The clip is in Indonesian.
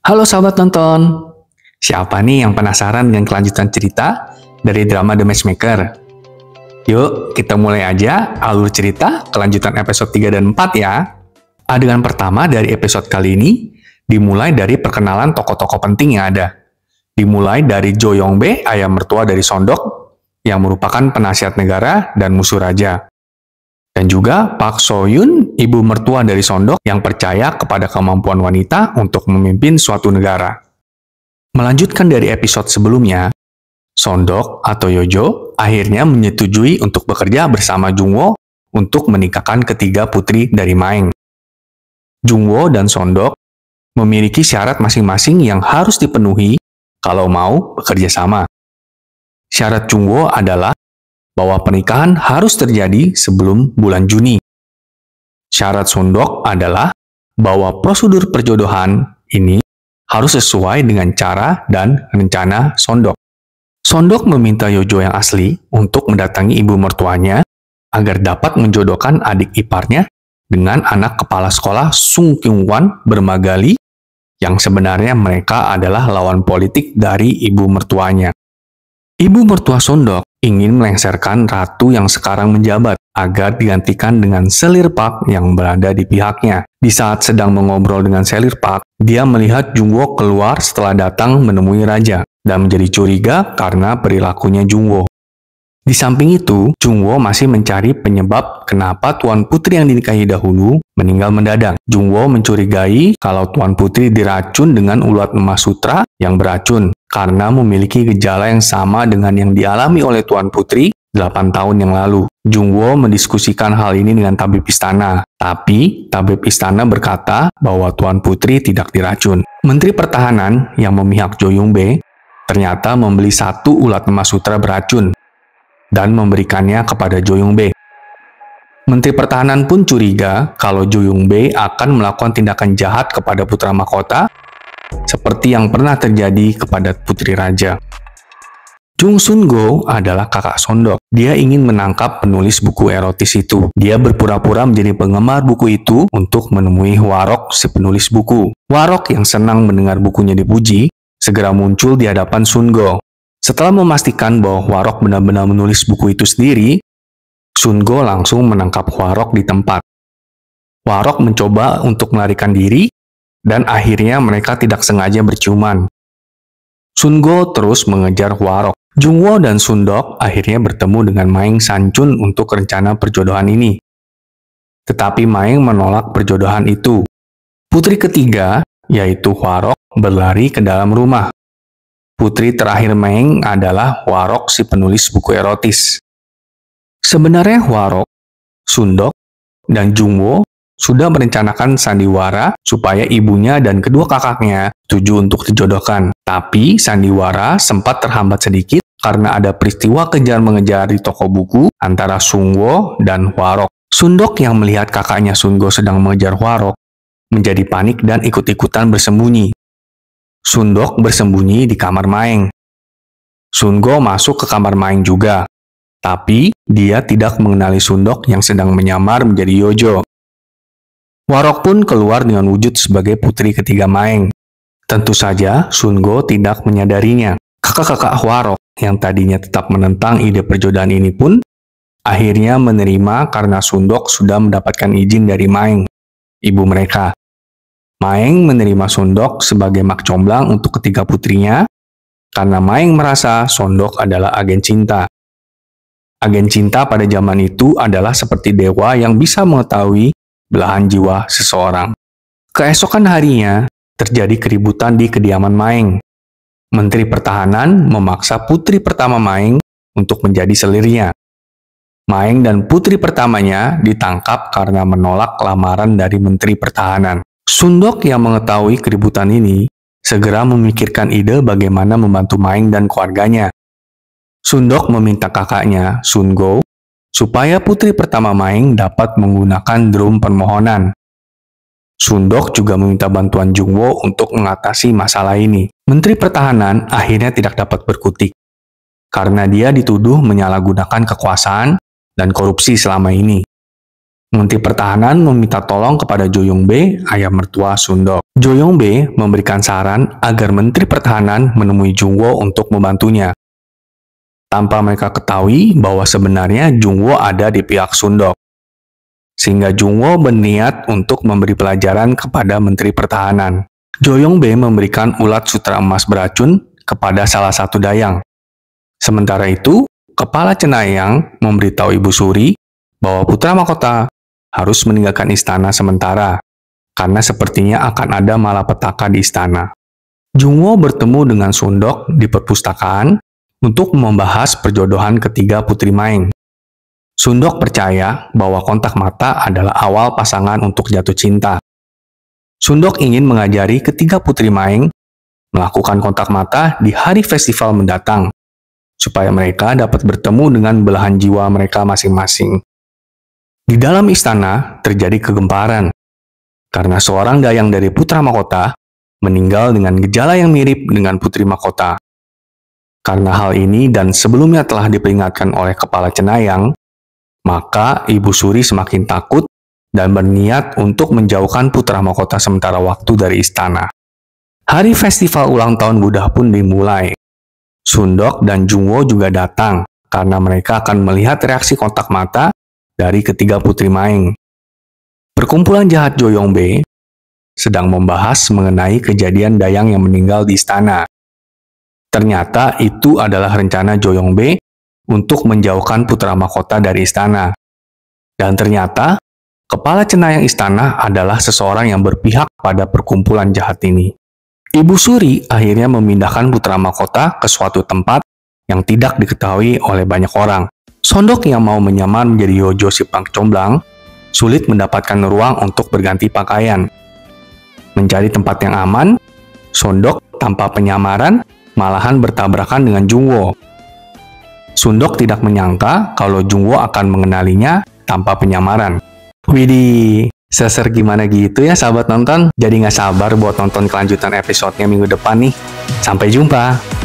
Halo sahabat nonton, siapa nih yang penasaran dengan kelanjutan cerita dari drama The Matchmaker? Yuk, kita mulai aja alur cerita kelanjutan episode 3 dan 4 ya. Adegan pertama dari episode kali ini dimulai dari perkenalan tokoh-tokoh penting yang ada. Dimulai dari Jo Yong-bae, ayah mertua dari Sondok, yang merupakan penasihat negara dan musuh raja. Dan juga Park So-yoon, ibu mertua dari Sondok yang percaya kepada kemampuan wanita untuk memimpin suatu negara. Melanjutkan dari episode sebelumnya, Sondok atau Yojo akhirnya menyetujui untuk bekerja bersama Jungwoo untuk menikahkan ketiga putri dari Maeng. Jungwoo dan Sondok memiliki syarat masing-masing yang harus dipenuhi kalau mau bekerja sama. Syarat Jungwoo adalah bahwa pernikahan harus terjadi sebelum bulan Juni. Syarat Sondok adalah bahwa prosedur perjodohan ini harus sesuai dengan cara dan rencana Sondok. Sondok meminta Yojo yang asli untuk mendatangi ibu mertuanya agar dapat menjodohkan adik iparnya dengan anak kepala sekolah Sung Kyung-wan Bermagali yang sebenarnya mereka adalah lawan politik dari ibu mertuanya. Ibu mertua Sondok ingin melengsarkan ratu yang sekarang menjabat agar digantikan dengan Selir Park yang berada di pihaknya. Di saat sedang mengobrol dengan Selir Park, dia melihat Jungwoo keluar setelah datang menemui raja dan menjadi curiga karena perilakunya Jungwoo. Di samping itu, Jungwoo masih mencari penyebab kenapa Tuan Putri yang dinikahi dahulu meninggal mendadak. Jungwoo mencurigai kalau Tuan Putri diracun dengan ulat emas sutra yang beracun karena memiliki gejala yang sama dengan yang dialami oleh Tuan Putri 8 tahun yang lalu. Jungwoo mendiskusikan hal ini dengan tabib istana, tapi tabib istana berkata bahwa Tuan Putri tidak diracun. Menteri Pertahanan yang memihak Jo Yong-bae ternyata membeli satu ulat emas sutra beracun dan memberikannya kepada Jo Yong-bae. Menteri Pertahanan pun curiga kalau Jo Yong-bae akan melakukan tindakan jahat kepada putra mahkota seperti yang pernah terjadi kepada putri raja. Jung Sun-go adalah kakak Sondok. Dia ingin menangkap penulis buku erotis itu. Dia berpura-pura menjadi penggemar buku itu untuk menemui Hwarok, si penulis buku. Hwarok yang senang mendengar bukunya dipuji, segera muncul di hadapan Sun-go. Setelah memastikan bahwa Hwarok benar-benar menulis buku itu sendiri, Sun-go langsung menangkap Hwarok di tempat. Hwarok mencoba untuk melarikan diri, dan akhirnya mereka tidak sengaja berciuman. Sun-go terus mengejar Hwarok. Jungwoo dan Sondok akhirnya bertemu dengan Maeng Sanchun untuk rencana perjodohan ini. Tetapi Maeng menolak perjodohan itu. Putri ketiga, yaitu Hwarok, berlari ke dalam rumah. Putri terakhir Maeng adalah Hwarok, si penulis buku erotis. Sebenarnya Hwarok, Sondok, dan Jungwoo sudah merencanakan sandiwara supaya ibunya dan kedua kakaknya setuju untuk dijodohkan. Tapi sandiwara sempat terhambat sedikit karena ada peristiwa kejar-mengejar di toko buku antara Sungwoo dan Hwarok. Sondok yang melihat kakaknya Sunggo sedang mengejar Hwarok menjadi panik dan ikut-ikutan bersembunyi. Sondok bersembunyi di kamar Maeng. Sunggo masuk ke kamar Maeng juga, tapi dia tidak mengenali Sondok yang sedang menyamar menjadi Yojo. Hwarok pun keluar dengan wujud sebagai putri ketiga Maeng. Tentu saja Sunggo tidak menyadarinya. Kakak-kakak Hwarok yang tadinya tetap menentang ide perjodohan ini pun akhirnya menerima karena Sondok sudah mendapatkan izin dari Maeng, ibu mereka. Maeng menerima Sondok sebagai mak comblang untuk ketiga putrinya karena Maeng merasa Sondok adalah agen cinta. Agen cinta pada zaman itu adalah seperti dewa yang bisa mengetahui belahan jiwa seseorang. Keesokan harinya, terjadi keributan di kediaman Maeng. Menteri Pertahanan memaksa putri pertama Maeng untuk menjadi selirnya. Maeng dan putri pertamanya ditangkap karena menolak lamaran dari Menteri Pertahanan. Sondok yang mengetahui keributan ini segera memikirkan ide bagaimana membantu Maeng dan keluarganya. Sondok meminta kakaknya, Sun-go, supaya putri pertama Maeng dapat menggunakan drum permohonan. Sondok juga meminta bantuan Jungwoo untuk mengatasi masalah ini. Menteri Pertahanan akhirnya tidak dapat berkutik, karena dia dituduh menyalahgunakan kekuasaan dan korupsi selama ini. Menteri Pertahanan meminta tolong kepada Jo Yong-bae, ayah mertua Sundok. Jo Yong-bae memberikan saran agar Menteri Pertahanan menemui Jung-woo untuk membantunya. Tanpa mereka ketahui bahwa sebenarnya Jung-woo ada di pihak Sundok. Sehingga Jung-woo berniat untuk memberi pelajaran kepada Menteri Pertahanan. Jo Yong-bae memberikan ulat sutra emas beracun kepada salah satu dayang. Sementara itu, kepala cenayang memberitahu Ibu Suri bahwa putra mahkota harus meninggalkan istana sementara, karena sepertinya akan ada malapetaka di istana. Jung-woo bertemu dengan Sundok di perpustakaan untuk membahas perjodohan ketiga Putri Maeng. Sundok percaya bahwa kontak mata adalah awal pasangan untuk jatuh cinta. Sundok ingin mengajari ketiga Putri Maeng melakukan kontak mata di hari festival mendatang, supaya mereka dapat bertemu dengan belahan jiwa mereka masing-masing. Di dalam istana terjadi kegemparan, karena seorang dayang dari putra mahkota meninggal dengan gejala yang mirip dengan putri mahkota. Karena hal ini dan sebelumnya telah diperingatkan oleh kepala cenayang, maka Ibu Suri semakin takut dan berniat untuk menjauhkan putra mahkota sementara waktu dari istana. Hari festival ulang tahun Buddha pun dimulai. Sundok dan Jung-woo juga datang, karena mereka akan melihat reaksi kontak mata dari ketiga Putri Maeng. Perkumpulan jahat Jo Yong-bae sedang membahas mengenai kejadian dayang yang meninggal di istana. Ternyata itu adalah rencana Jo Yong-bae untuk menjauhkan putra mahkota dari istana. Dan ternyata, kepala cenayang istana adalah seseorang yang berpihak pada perkumpulan jahat ini. Ibu Suri akhirnya memindahkan putra mahkota ke suatu tempat yang tidak diketahui oleh banyak orang. Sundok yang mau menyamar menjadi Yojo si pengcomblang sulit mendapatkan ruang untuk berganti pakaian. Mencari tempat yang aman, Sundok tanpa penyamaran malahan bertabrakan dengan Jung-woo. Sundok tidak menyangka kalau Jung-woo akan mengenalinya tanpa penyamaran. Widih, seser gimana gitu ya sahabat nonton? Jadi nggak sabar buat nonton kelanjutan episodenya minggu depan nih. Sampai jumpa!